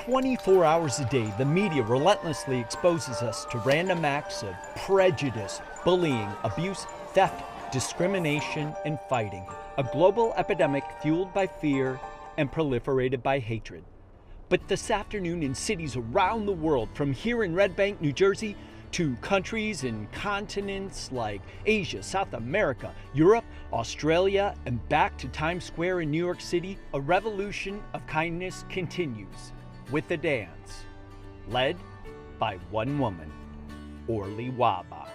24 hours a day, the media relentlessly exposes us to random acts of prejudice, bullying, abuse, theft, discrimination, and fighting. A global epidemic fueled by fear and proliferated by hatred. But this afternoon in cities around the world, from here in Red Bank, New Jersey, to countries and continents like Asia, South America, Europe, Australia, and back to Times Square in New York City, a revolution of kindness continues with a dance led by one woman, Orly Wahba.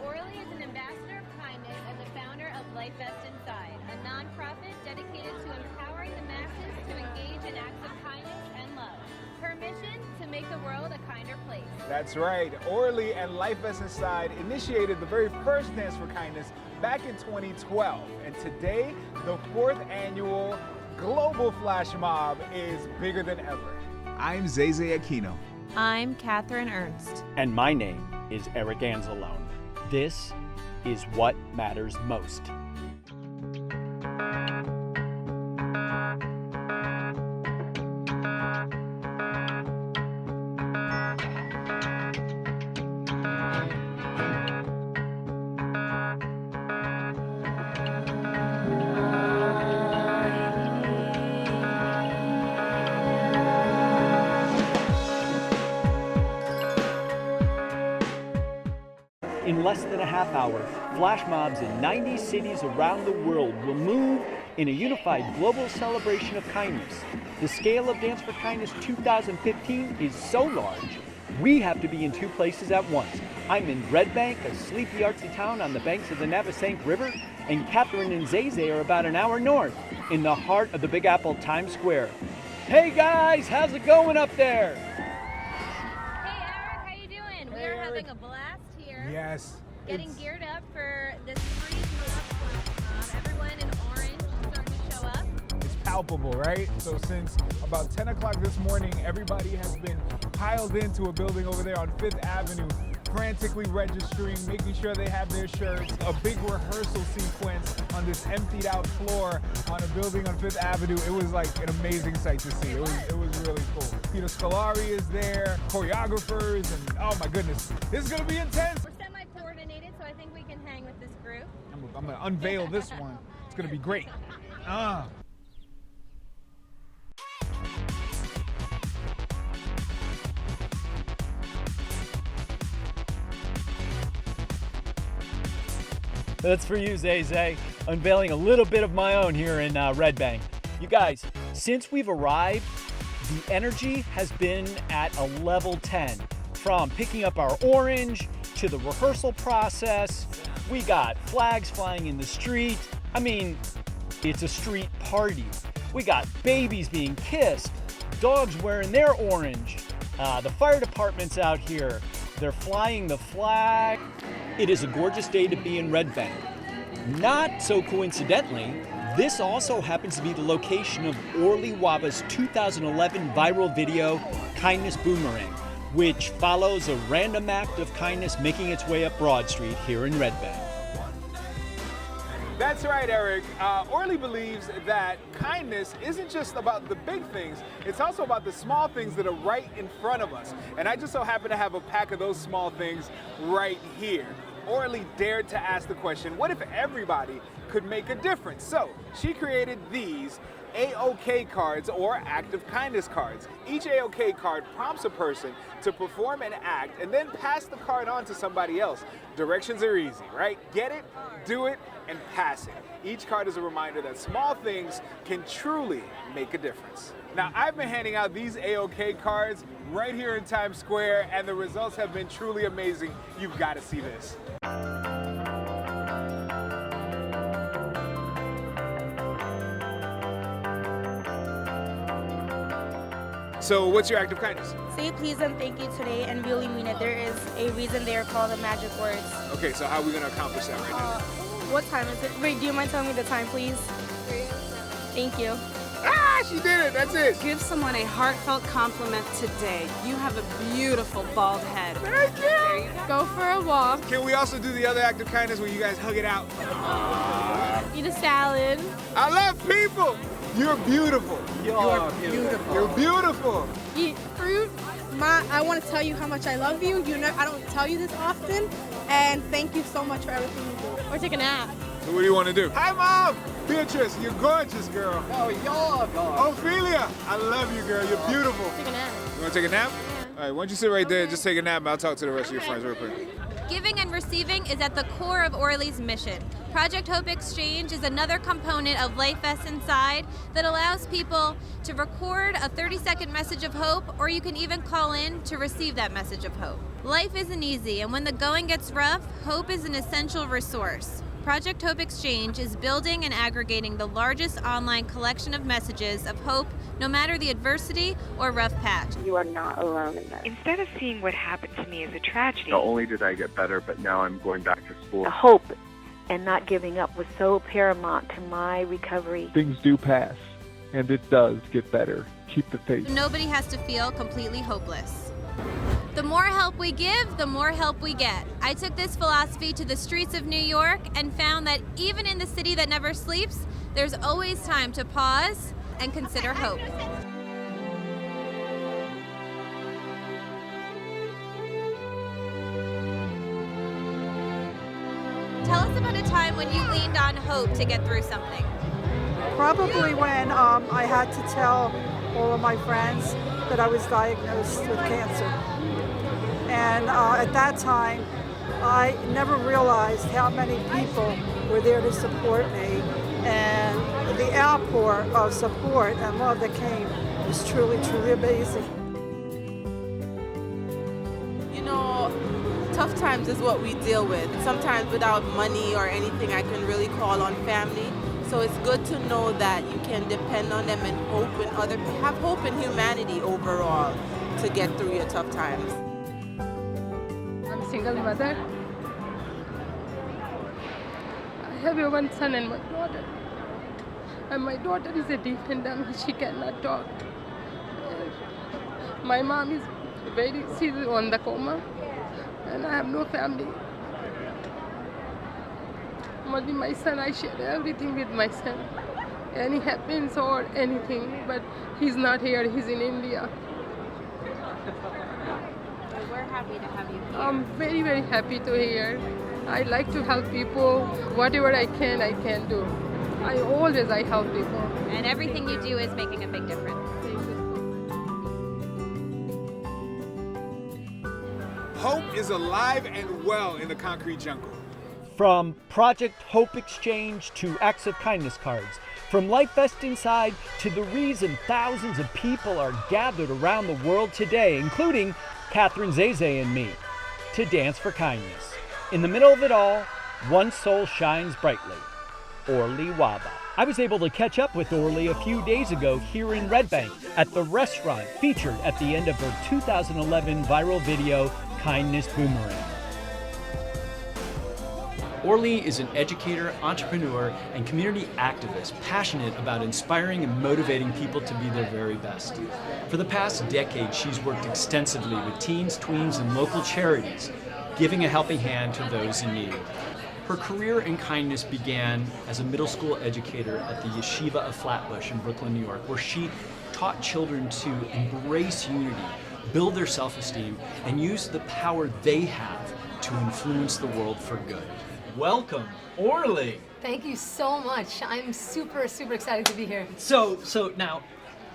Orly is an ambassador of kindness and the founder of Life Best Inside, a nonprofit dedicated to empowering the masses to engage in acts of kindness and love. Her mission, to make the world a kinder place. That's right. Orly and Life Best Inside initiated the very first Dance for Kindness back in 2012. And today, the 4th annual global flash mob is bigger than ever. I'm Zeze Aquino. I'm Catherine Ernst. And my name is Eric Anzalone. This is What Matters Most. In less than a half hour, flash mobs in 90 cities around the world will move in a unified global celebration of kindness. The scale of Dance for Kindness 2015 is so large, we have to be in 2 places at once. I'm in Red Bank, a sleepy artsy town on the banks of the Navesink River, and Catherine and Zeze are about an hour north, in the heart of the Big Apple, Times Square. Hey guys, how's it going up there? Hey Eric, how you doing? We are having a blast here. Yes. Getting geared up for this free mob. Everyone in orange is starting to show up. It's palpable, right? So since about 10 o'clock this morning, everybody has been piled into a building over there on 5th Avenue, frantically registering, making sure they have their shirts. A big rehearsal sequence on this emptied out floor on a building on 5th Avenue. It was like an amazing sight to see. It was really cool. Peter Scolari is there, choreographers, and oh my goodness, this is gonna be intense. We're semi-coordinated, so I think we can hang with this group. I'm gonna unveil this one. It's gonna be great. That's for you, Zeze. Unveiling a little bit of my own here in Red Bank. You guys, since we've arrived, the energy has been at a level 10. From picking up our orange to the rehearsal process, we got flags flying in the street. I mean, it's a street party. We got babies being kissed, dogs wearing their orange. The fire department's out here. They're flying the flag. It is a gorgeous day to be in Red Bank. Not so coincidentally, this also happens to be the location of Orly Wahba's 2011 viral video, Kindness Boomerang, which follows a random act of kindness making its way up Broad Street here in Red Bank. That's right, Eric. Orly believes that kindness isn't just about the big things, it's also about the small things that are right in front of us. And I just so happen to have a pack of those small things right here. Orly dared to ask the question, what if everybody could make a difference? So she created these AOK cards, or Act of Kindness cards. Each AOK card prompts a person to perform an act and then pass the card on to somebody else. Directions are easy, right? Get it, do it, and pass it. Each card is a reminder that small things can truly make a difference. Now, I've been handing out these AOK cards right here in Times Square, and the results have been truly amazing. You've got to see this. So what's your act of kindness? Say please and thank you today and really mean it. There is a reason they are called the magic words. Okay, so how are we going to accomplish that right now? What time is it? Wait, do you mind telling me the time, please? 3:07. Thank you. Ah, she did it. That's it. Give someone a heartfelt compliment today. You have a beautiful bald head. Thank you. Go for a walk. Can we also do the other act of kindness where you guys hug it out? Eat a salad. I love people. You're beautiful. You're beautiful. You're beautiful. Eat fruit. I want to tell you how much I love you. I don't tell you this often. And thank you so much for everything you do. Or take a nap. So what do you want to do? Hi, Mom. Beatrice, you're gorgeous, girl. Oh, you're gorgeous. Ophelia, I love you, girl. You're beautiful. Take a nap. You want to take a nap? Yeah. All right, why don't you sit right there and just take a nap, and I'll talk to the rest of your friends real quick. Giving and receiving is at the core of Orly's mission. Project Hope Exchange is another component of Life Vests Inside that allows people to record a 30-second message of hope, or you can even call in to receive that message of hope. Life isn't easy, and when the going gets rough, hope is an essential resource. Project Hope Exchange is building and aggregating the largest online collection of messages of hope, no matter the adversity or rough patch. You are not alone in this. Instead of seeing what happened to me as a tragedy, Not only did I get better, but now I'm going back to school. The hope and not giving up was so paramount to my recovery. Things do pass, and it does get better. Keep the faith. Nobody has to feel completely hopeless. The more help we give, the more help we get. I took this philosophy to the streets of New York and found that even in the city that never sleeps, there's always time to pause and consider hope. Tell us about a time when you leaned on hope to get through something. Probably when I had to tell all of my friends that I was diagnosed with cancer. And at that time, I never realized how many people were there to support me. And the outpour of support and love that came was truly, truly amazing. You know, tough times is what we deal with. Sometimes without money or anything, I can really call on family. So it's good to know that you can depend on them and have hope in humanity overall to get through your tough times. I'm a single mother. I have one son and one daughter. And my daughter is a dependent, she cannot talk. My mom is she's on the coma, and I have no family. Only my son, I share everything with my son. Any happens or anything, but he's not here, he's in India. We're happy to have you here. I'm very, very happy to hear. I like to help people. Whatever I can do. I help people. And everything you do is making a big difference. Hope is alive and well in the concrete jungle. From Project Hope Exchange to Acts of Kindness cards, from Life Vest Inside to the reason thousands of people are gathered around the world today, including Catherine Zeze and me, to dance for kindness. In the middle of it all, one soul shines brightly, Orly Wahba. I was able to catch up with Orly a few days ago here in Red Bank at the restaurant featured at the end of her 2011 viral video, Kindness Boomerang. Orly is an educator, entrepreneur, and community activist passionate about inspiring and motivating people to be their very best. For the past decade, she's worked extensively with teens, tweens, and local charities, giving a helping hand to those in need. Her career in kindness began as a middle school educator at the Yeshiva of Flatbush in Brooklyn, New York, where she taught children to embrace unity, build their self-esteem, and use the power they have to influence the world for good. Welcome, Orly. Thank you so much. I'm super, super excited to be here. So now,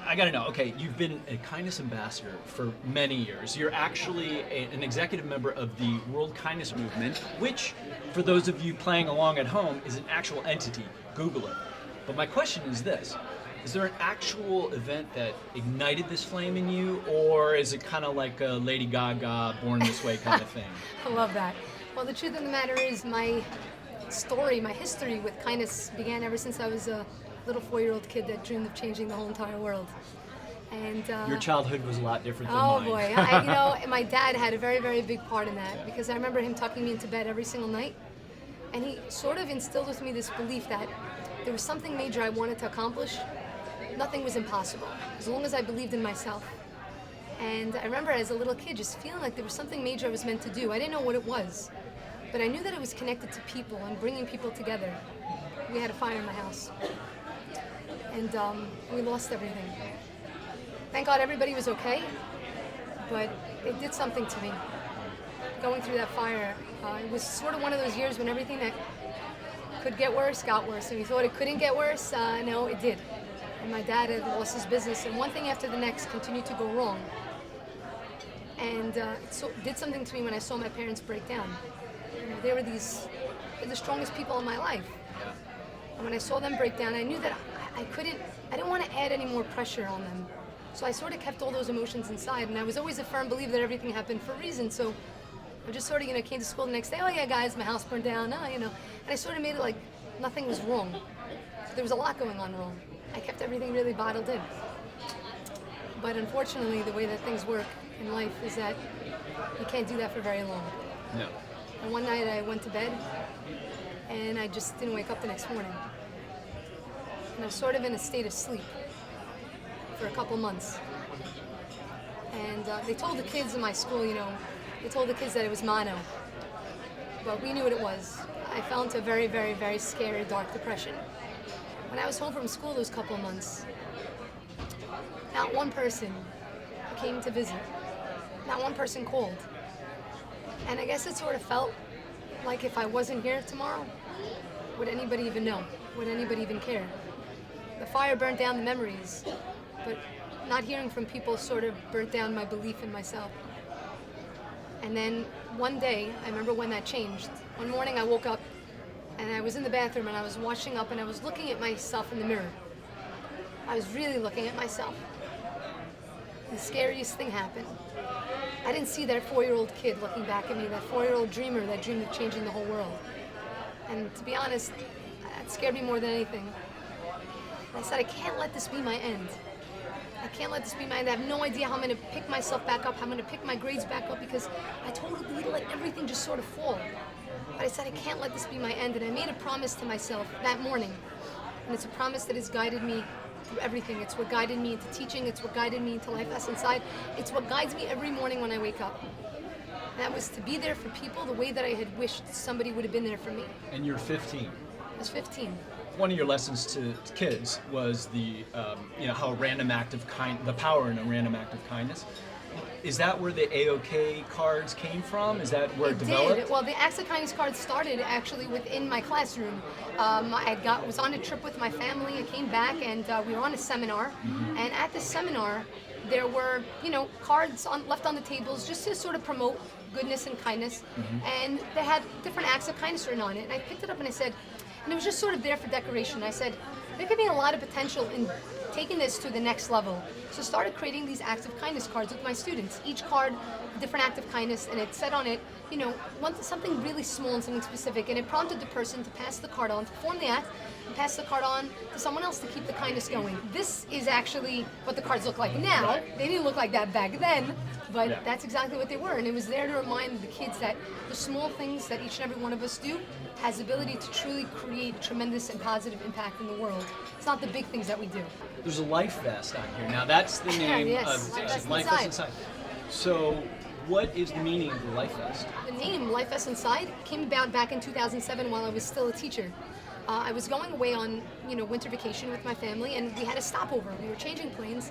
I gotta know, okay, you've been a kindness ambassador for many years. You're actually an executive member of the World Kindness Movement, which, for those of you playing along at home, is an actual entity. Google it. But my question is this. Is there an actual event that ignited this flame in you, or is it kind of like a Lady Gaga, Born This Way kind of thing? I love that. Well, the truth of the matter is my story, my history with kindness began ever since I was a little 4-year-old kid that dreamed of changing the whole entire world. And your childhood was a lot different than oh mine. Boy, my dad had a very, very big part in that, because I remember him tucking me into bed every single night, and he sort of instilled with me this belief that there was something major I wanted to accomplish. Nothing was impossible, as long as I believed in myself. And I remember as a little kid just feeling like there was something major I was meant to do. I didn't know what it was, but I knew that it was connected to people and bringing people together. We had a fire in my house. and we lost everything. Thank God everybody was okay, but it did something to me. Going through that fire, it was sort of one of those years when everything that could get worse got worse, and we thought it couldn't get worse. No, it did. And my dad had lost his business, and one thing after the next continued to go wrong. And it did something to me when I saw my parents break down. You know, they were the strongest people in my life. And when I saw them break down, I knew that I didn't want to add any more pressure on them. So I sort of kept all those emotions inside, and I was always a firm believer that everything happened for a reason. So I just sort of, came to school the next day, oh yeah, guys, my house burned down, and I sort of made it like nothing was wrong. There was a lot going on wrong. I kept everything really bottled in. But unfortunately, the way that things work in life is that you can't do that for very long. No. And one night I went to bed, and I just didn't wake up the next morning. And I was sort of in a state of sleep for a couple months. And they told the kids in my school, they told the kids that it was mono. But we knew what it was. I fell into a very, very, very scary, dark depression. When I was home from school those couple of months, not one person came to visit. Not one person called. And I guess it sort of felt like if I wasn't here tomorrow, would anybody even know? Would anybody even care? The fire burnt down the memories, but not hearing from people sort of burnt down my belief in myself. And then one day, I remember when that changed. One morning I woke up and I was in the bathroom and I was washing up and I was looking at myself in the mirror. I was really looking at myself. The scariest thing happened. I didn't see that 4-year-old kid looking back at me, that 4-year-old dreamer that dreamed of changing the whole world. And to be honest, that scared me more than anything. I said, I can't let this be my end. I can't let this be my end. I have no idea how I'm going to pick myself back up, how I'm going to pick my grades back up, because I totally let everything just sort of fall. But I said, I can't let this be my end. And I made a promise to myself that morning. And it's a promise that has guided me through everything. It's what guided me into teaching. It's what guided me into Life Essence Inside. It's what guides me every morning when I wake up. And that was to be there for people the way that I had wished somebody would have been there for me. And you're 15. I was 15. One of your lessons to kids was the, how a random act of the power in a random act of kindness. Is that where the AOK cards came from? Is that where it developed? Did. Well, the Acts of Kindness cards started actually within my classroom. I was on a trip with my family. I came back and we were on a seminar. Mm-hmm. And at the seminar, there were, cards left on the tables just to sort of promote goodness and kindness. Mm-hmm. And they had different acts of kindness written on it. And I picked it up and I said, and it was just sort of there for decoration. I said, there could be a lot of potential in taking this to the next level. So I started creating these acts of kindness cards with my students. Each card, a different act of kindness, and it said on it, something really small and something specific. And it prompted the person to pass the card on, to perform the act, and pass the card on to someone else to keep the kindness going. This is actually what the cards look like now. They didn't look like that back then, but that's exactly what they were. And it was there to remind the kids that the small things that each and every one of us do has the ability to truly create a tremendous and positive impact in the world. It's not the big things that we do. There's a life vest on here. Now that's the name yes, of Life Vest Inside. So what is the meaning of the Life Vest? The name Life Vest Inside came about back in 2007 while I was still a teacher. I was going away on winter vacation with my family, and we had a stopover. We were changing planes.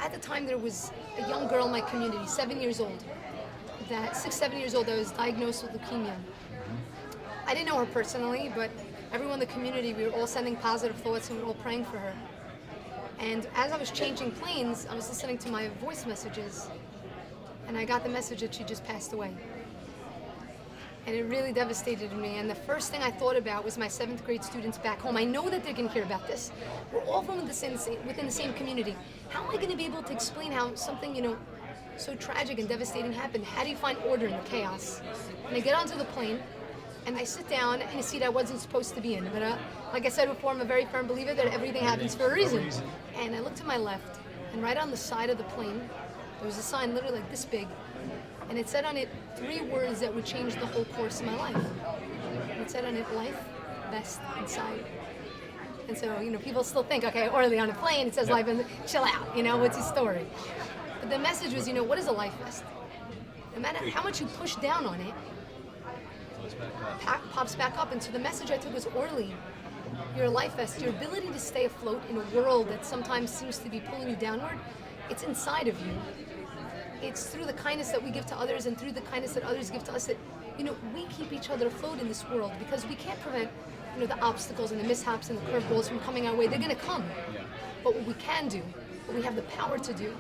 At the time, there was a young girl in my community, 7 years old. 7 years old, that was diagnosed with leukemia. I didn't know her personally, but everyone in the community, we were all sending positive thoughts and we were all praying for her. And as I was changing planes, I was listening to my voice messages, and I got the message that she just passed away. And it really devastated me. And the first thing I thought about was my 7th grade students back home. I know that they're going to hear about this. We're all from within the same community. How am I going to be able to explain how something, so tragic and devastating happened? How do you find order in the chaos? And I get onto the plane, and I sit down in a seat I wasn't supposed to be in. But like I said before, I'm a very firm believer that everything happens for a reason. And I looked to my left, and right on the side of the plane, there was a sign literally like this big. And it said on it 3 words that would change the whole course of my life. And it said on it, Life Vest Inside. And so, people still think, okay, Orly on a plane, it says Life, and chill out, what's his story? But the message was, what is a life vest? No matter how much you push down on it, pops back up. And so the message I took was, Orly, you're a life vest, your ability to stay afloat in a world that sometimes seems to be pulling you downward, it's inside of you. It's through the kindness that we give to others and through the kindness that others give to us that, we keep each other afloat in this world, because we can't prevent, the obstacles and the mishaps and the curveballs from coming our way. They're going to come. Yeah. But what we can do, what we have the power to do,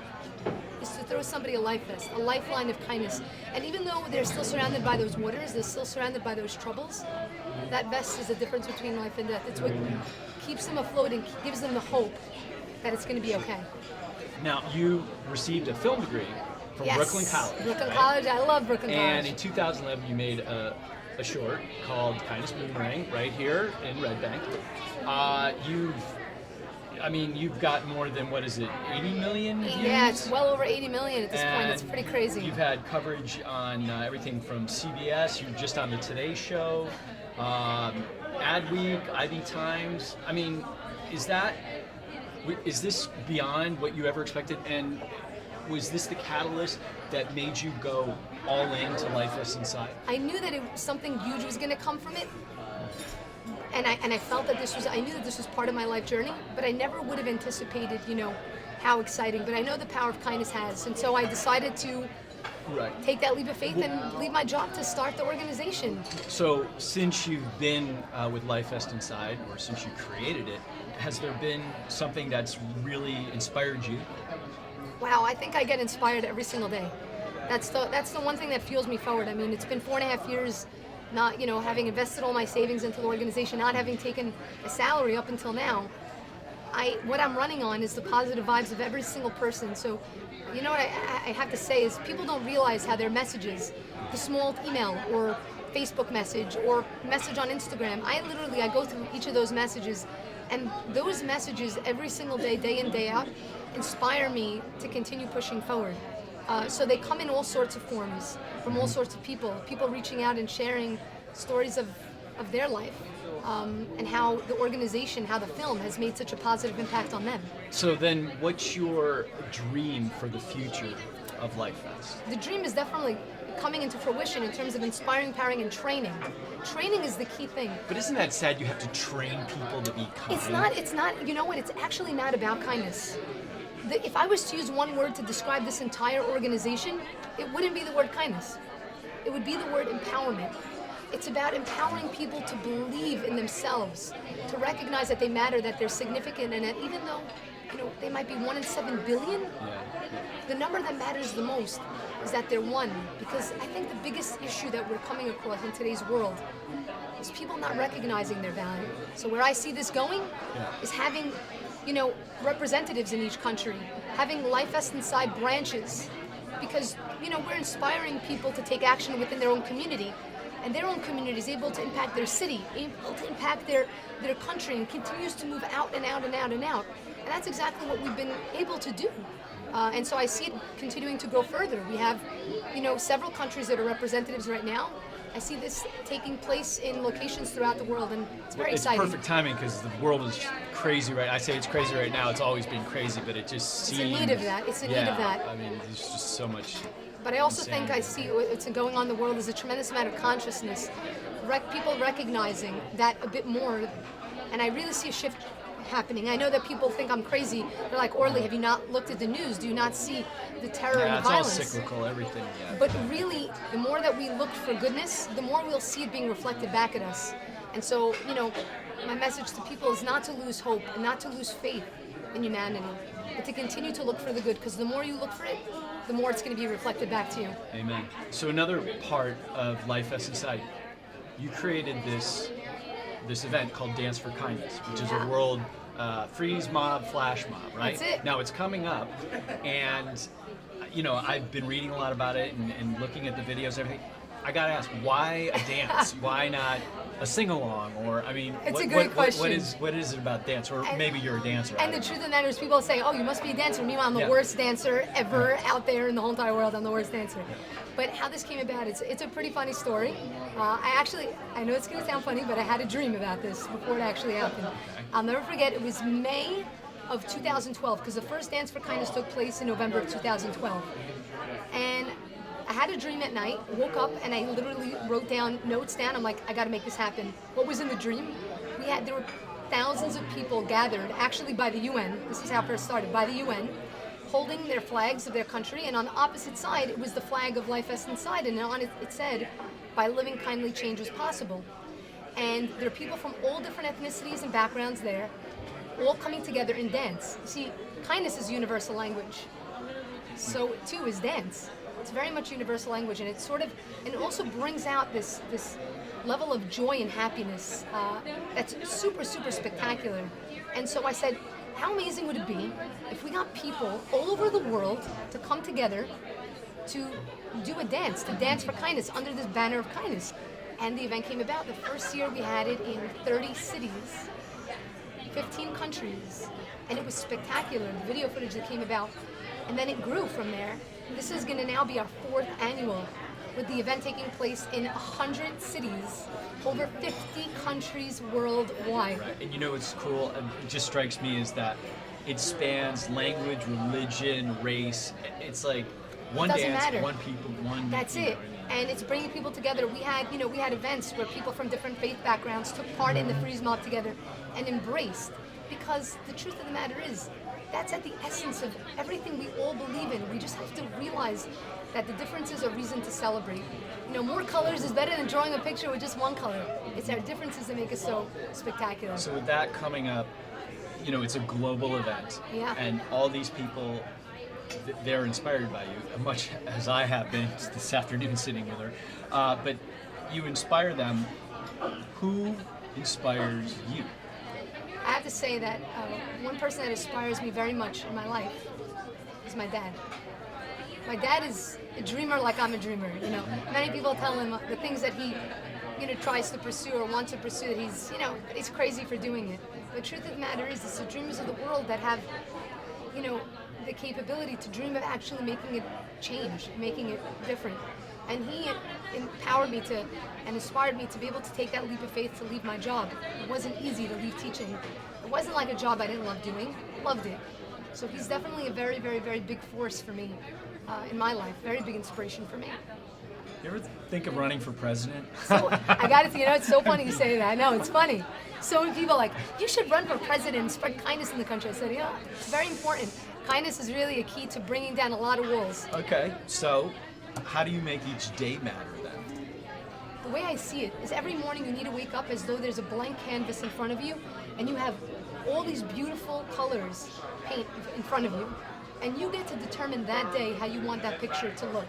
is to throw somebody a life vest, a lifeline of kindness. And even though they're still surrounded by those waters, they're still surrounded by those troubles, that vest is the difference between life and death. It's what keeps them afloat and gives them the hope that it's going to be okay. Now, you received a film degree from Yes. Brooklyn College. Brooklyn right? College, I love Brooklyn And College. in 2011, you made a short called Kindness Boomerang right here in Red Bank. You've got more than, 80 million views? Yeah, it's well over 80 million at this point. It's pretty crazy. You've had coverage on everything from CBS, you're just on the Today Show, Adweek, IB Times. Is this beyond what you ever expected? And was this the catalyst that made you go all into Life Vests Inside? I knew that something huge was going to come from it. And I felt that I knew that this was part of my life journey, but I never would have anticipated, how exciting. But I know the power of kindness has. And so I decided to take that leap of faith and leave my job to start the organization. So since you've been with Life Vest Inside, or since you created it, has there been something that's really inspired you? Wow, I think I get inspired every single day. That's the one thing that fuels me forward. It's been 4.5 years not, having invested all my savings into the organization, not having taken a salary up until now. What I'm running on is the positive vibes of every single person. So, what I have to say is people don't realize how their messages, the small email or Facebook message or message on Instagram, I go through each of those messages, and those messages every single day, day in, day out, inspire me to continue pushing forward. So they come in all sorts of forms, from all sorts of people reaching out and sharing stories of their life, and how the organization, how the film has made such a positive impact on them. So then what's your dream for the future of Life Vest? The dream is definitely coming into fruition in terms of inspiring, empowering, and training. Training is the key thing. But isn't that sad you have to train people to be kind? It's not, it's actually not about kindness. If I was to use one word to describe this entire organization, it wouldn't be the word kindness. It would be the word empowerment. It's about empowering people to believe in themselves, to recognize that they matter, that they're significant, and that even though, they might be 1 in 7 billion, the number that matters the most is that they're one. Because I think the biggest issue that we're coming across in today's world is people not recognizing their value. So where I see this going is having representatives in each country, having Life Vest Inside branches, because, we're inspiring people to take action within their own community, and their own community is able to impact their city, able to impact their country, and continues to move out and out and out and out. And that's exactly what we've been able to do. And so I see it continuing to go further. We have, several countries that are representatives right now. I see this taking place in locations throughout the world, and it's very exciting. It's perfect timing because the world is crazy right. I say it's crazy right now. It's always been crazy, but it just seems. It's in need of that. It's in need of that. There's just so much. But I also think I see what's going on in the world is a tremendous amount of consciousness, people recognizing that a bit more, and I really see a shift happening. I know that people think I'm crazy. They're like, Orly, have you not looked at the news? Do you not see the terror and the violence? It's all cyclical, everything. Yeah. But really, the more that we look for goodness, the more we'll see it being reflected back at us. And so, my message to people is not to lose hope and not to lose faith in humanity, but to continue to look for the good, because the more you look for it, the more it's going to be reflected back to you. Amen. So another part of Life Vest Inside, you created this event called Dance for Kindness, which is a world freeze mob, flash mob, right? That's it. Now it's coming up, and I've been reading a lot about it and looking at the videos and everything. I gotta ask, why a dance? Why not a sing-along? Or it's a great question. What is it about dance? Or maybe you're a dancer. And the truth of the matter is, people say, "Oh, you must be a dancer." Meanwhile, I'm the worst dancer ever out there in the whole entire world. I'm the worst dancer. But how this came about, it's a pretty funny story. I know it's gonna sound funny, but I had a dream about this before it actually happened. I'll never forget. It was May of 2012, because the first Dance for Kindness took place in November of 2012, and I had a dream at night, woke up, and I literally wrote notes down. I'm like, I gotta make this happen. What was in the dream? There were thousands of people gathered, actually by the UN, this is how it first started, by the UN, holding their flags of their country, and on the opposite side, it was the flag of Life Vests Inside, and on it, it said, by living kindly, change was possible. And there are people from all different ethnicities and backgrounds there, all coming together in dance. See, kindness is universal language. So too is dance. It's very much universal language, and it also brings out this level of joy and happiness that's super, super spectacular. And so I said, how amazing would it be if we got people all over the world to come together to do a dance, to dance for kindness under this banner of kindness? And the event came about. The first year we had it in 30 cities, 15 countries, and it was spectacular, the video footage that came about. And then it grew from there. This is going to now be our 4th annual, with the event taking place in 100 cities, over 50 countries worldwide. Right. And you know what's cool, and it just strikes me, is that it spans language, religion, race. It's like one Doesn't dance, matter. one people, one. That's it. And it's bringing people together. We had events where people from different faith backgrounds took part in the Freeze Mob together and embraced. Because the truth of the matter is, that's at the essence of everything we all believe in. We just have to realize that the differences are reason to celebrate. More colors is better than drawing a picture with just one color. It's our differences that make us so spectacular. So with that coming up, it's a global event. Yeah. And all these people, they're inspired by you, much as I have been this afternoon sitting with her. But you inspire them. Who inspires you? I have to say that one person that inspires me very much in my life is my dad. My dad is a dreamer like I'm a dreamer. Many people tell him the things that he, tries to pursue or wants to pursue, that he's crazy for doing it. The truth of the matter is, it's the dreamers of the world that have, the capability to dream of actually making it change, making it different. And he empowered me and inspired me to be able to take that leap of faith to leave my job. It wasn't easy to leave teaching. It wasn't like a job I didn't love doing. Loved it. So he's definitely a very, very, very big force for me in my life. Very big inspiration for me. You ever think of running for president? So I got it. It's so funny you say that. No, it's funny. So many people are like, you should run for president and spread kindness in the country. I said, yeah, it's very important. Kindness is really a key to bringing down a lot of walls. Okay, so how do you make each day matter then? The way I see it is every morning you need to wake up as though there's a blank canvas in front of you, and you have all these beautiful colors paint in front of you, and you get to determine that day how you want that picture to look.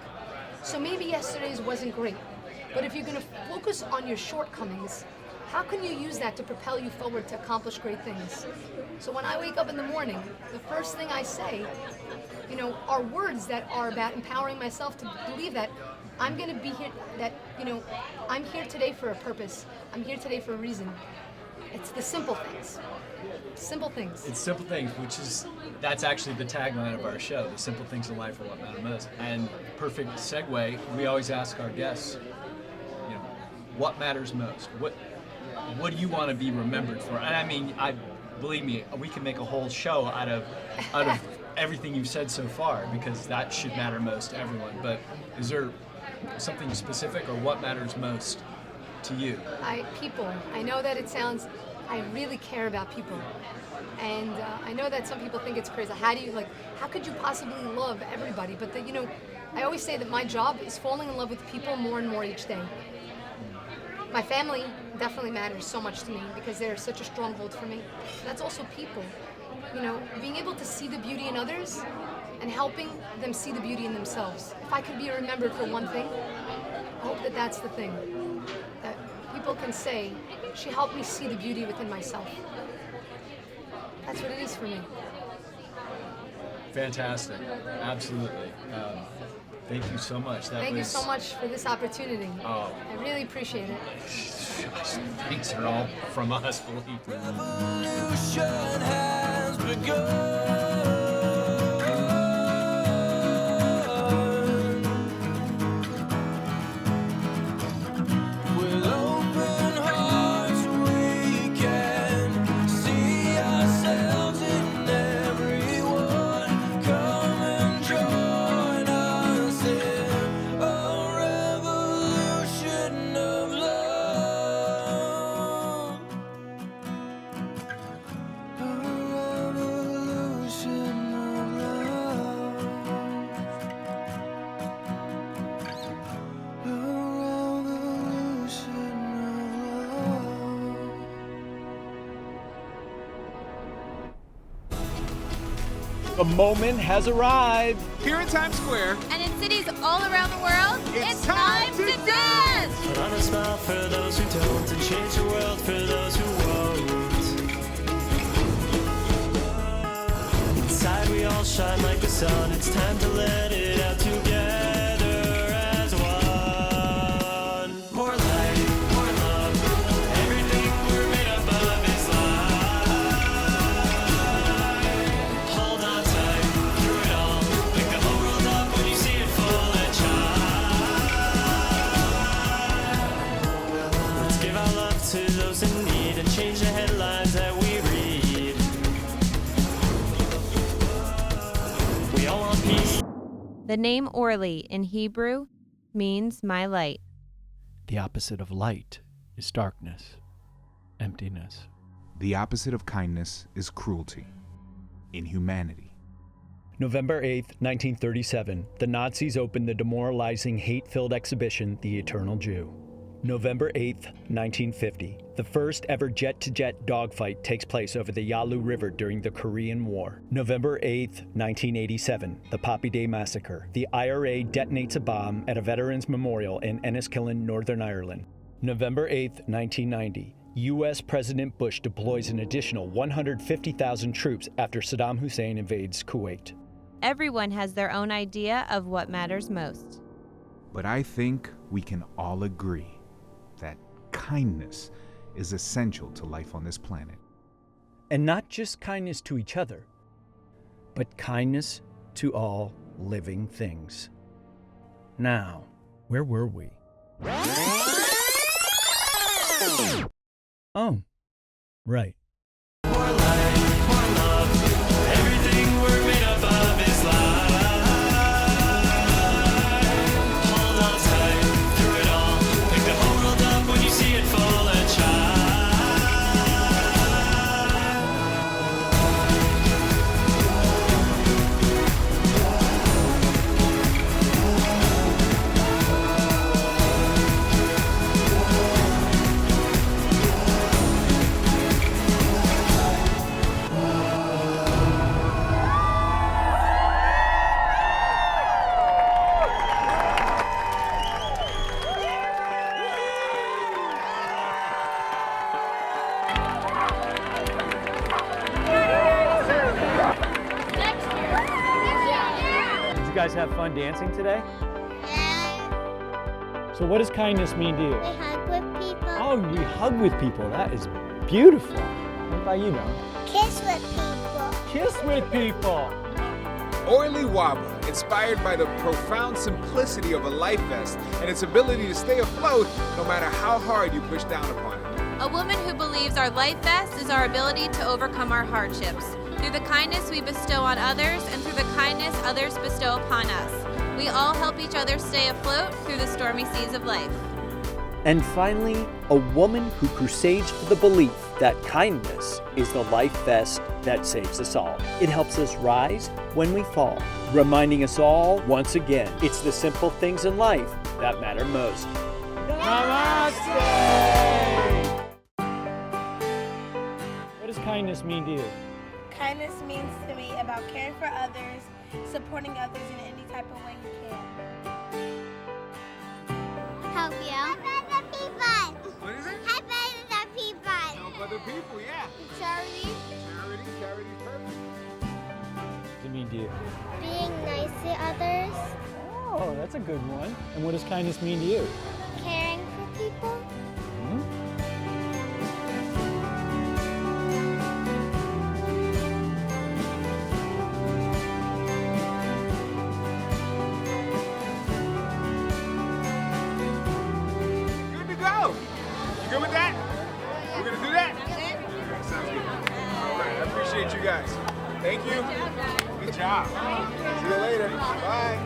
So maybe yesterday's wasn't great, but if you're going to focus on your shortcomings, how can you use that to propel you forward to accomplish great things? So when I wake up in the morning, the first thing I say, are words that are about empowering myself to believe that I'm going to be here, that, I'm here today for a purpose. I'm here today for a reason. It's the simple things. Simple things. It's simple things, that's actually the tagline of our show. The simple things in life are what matter most. And perfect segue, we always ask our guests, what matters most? What do you want to be remembered for? And I mean, believe me, we can make a whole show out of everything you've said so far, because that should matter most to everyone. But is there something specific, or what matters most to you? People. I know that it sounds, I really care about people. And I know that some people think it's crazy. How could you possibly love everybody? But I always say that my job is falling in love with people more and more each day. My family definitely matters so much to me because they're such a stronghold for me. That's also people. Being able to see the beauty in others and helping them see the beauty in themselves. If I could be remembered for one thing, I hope that that's the thing. That people can say, she helped me see the beauty within myself. That's what it is for me. Fantastic. Absolutely. Thank you so much. Thank you so much for this opportunity. Oh. I really appreciate it. Thanks are all from us, believe me. Revolution has begun. With open hearts we can see ourselves in everyone. Come and join us in a revolution of love. The moment has arrived. Here in Times Square, And in cities all around the world, It's time to dance! Put on a smile for those who don't, and change the world for those who won't. Inside we all shine like the sun. It's time to let it out together as one. More light, more love. Everything we're made up of is light. Hold on tight through it all. Pick the whole world up when you see it full and shine. Let's give our love to those in need and change the headlines that we read. We all want peace. The name Orly in Hebrew means my light. The opposite of light is darkness, emptiness. The opposite of kindness is cruelty, inhumanity. November 8th, 1937, the Nazis opened the demoralizing, hate-filled exhibition, The Eternal Jew. November 8th, 1950, the first ever jet-to-jet dogfight takes place over the Yalu River during the Korean War. November 8th, 1987, the Poppy Day Massacre. The IRA detonates a bomb at a veterans memorial in Enniskillen, Northern Ireland. November 8th, 1990, U.S. President Bush deploys an additional 150,000 troops after Saddam Hussein invades Kuwait. Everyone has their own idea of what matters most. But I think we can all agree that kindness is essential to life on this planet. And not just kindness to each other, but kindness to all living things. Now, where were we? Oh, right. More light, more love. Everything we're made up of is light. Hold on tight through it all. Pick the whole world up when you see it fall and shine. Did you guys have fun dancing today? Yeah. So what does kindness mean to you? We hug with people. Oh, we hug with people. That is beautiful. What about you, Don? Kiss with people. Kiss with people. Orly Wahba, inspired by the profound simplicity of a life vest and its ability to stay afloat no matter how hard you push down upon it. A woman who believes our life vest is our ability to overcome our hardships. Through the kindness we bestow on others and through the kindness others bestow upon us. We all help each other stay afloat through the stormy seas of life. And finally, a woman who crusades for the belief that kindness is the life vest that saves us all. It helps us rise when we fall, reminding us all, once again, it's the simple things in life that matter most. Namaste! What does kindness mean to you? Kindness means to me about caring for others, supporting others in any type of way you can. Help you. Help other people. What is it? Help other people. Help other people, yeah. Charity. Charity's perfect. What does it mean to you? Being nice to others. Oh, that's a good one. And what does kindness mean to you? Caring for people. Good to go. You good with that? We're gonna do that? Okay, sounds good. All right, I appreciate you guys. Thank you. Good job. See you later. Bye.